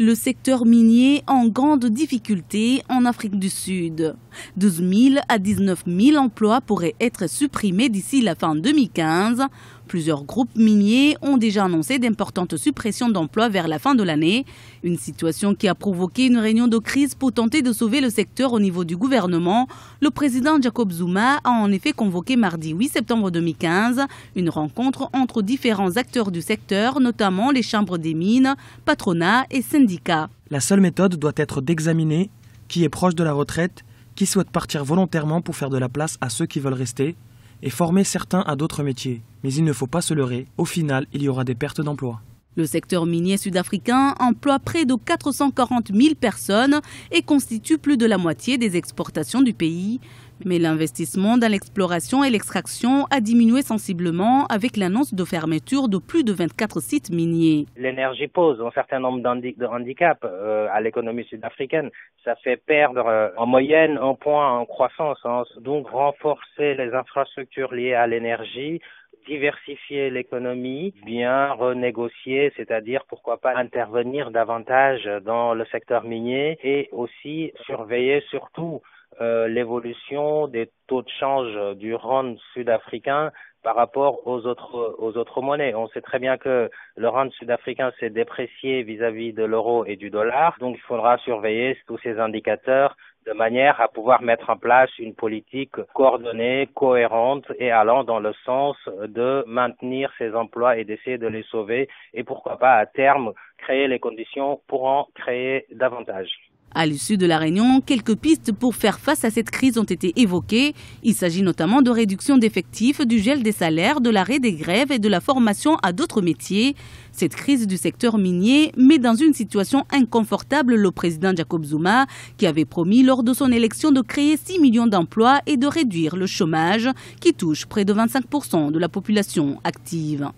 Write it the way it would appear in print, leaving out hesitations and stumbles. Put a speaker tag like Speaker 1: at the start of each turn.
Speaker 1: Le secteur minier en grande difficulté en Afrique du Sud. 12 000 à 19 000 emplois pourraient être supprimés d'ici la fin 2015. Plusieurs groupes miniers ont déjà annoncé d'importantes suppressions d'emplois vers la fin de l'année. Une situation qui a provoqué une réunion de crise pour tenter de sauver le secteur au niveau du gouvernement. Le président Jacob Zuma a en effet convoqué mardi 8 septembre 2015 une rencontre entre différents acteurs du secteur, notamment les chambres des mines, patronat et syndicats.
Speaker 2: La seule méthode doit être d'examiner qui est proche de la retraite, qui souhaite partir volontairement pour faire de la place à ceux qui veulent rester, et former certains à d'autres métiers. Mais il ne faut pas se leurrer, au final, il y aura des pertes d'emplois.
Speaker 1: Le secteur minier sud-africain emploie près de 440 000 personnes et constitue plus de la moitié des exportations du pays. Mais l'investissement dans l'exploration et l'extraction a diminué sensiblement avec l'annonce de fermeture de plus de 24 sites miniers.
Speaker 3: L'énergie pose un certain nombre de handicaps à l'économie sud-africaine. Ça fait perdre en moyenne un point en croissance. Donc renforcer les infrastructures liées à l'énergie, diversifier l'économie, bien renégocier, c'est-à-dire pourquoi pas intervenir davantage dans le secteur minier et aussi surveiller surtout l'évolution des taux de change du rand sud-africain par rapport aux autres monnaies. On sait très bien que le rand sud-africain s'est déprécié vis-à-vis de l'euro et du dollar, donc il faudra surveiller tous ces indicateurs de manière à pouvoir mettre en place une politique coordonnée, cohérente et allant dans le sens de maintenir ces emplois et d'essayer de les sauver et pourquoi pas à terme créer les conditions pour en créer davantage.
Speaker 1: À l'issue de la réunion, quelques pistes pour faire face à cette crise ont été évoquées. Il s'agit notamment de réduction d'effectifs, du gel des salaires, de l'arrêt des grèves et de la formation à d'autres métiers. Cette crise du secteur minier met dans une situation inconfortable le président Jacob Zuma, qui avait promis lors de son élection de créer 6 millions d'emplois et de réduire le chômage, qui touche près de 25% de la population active.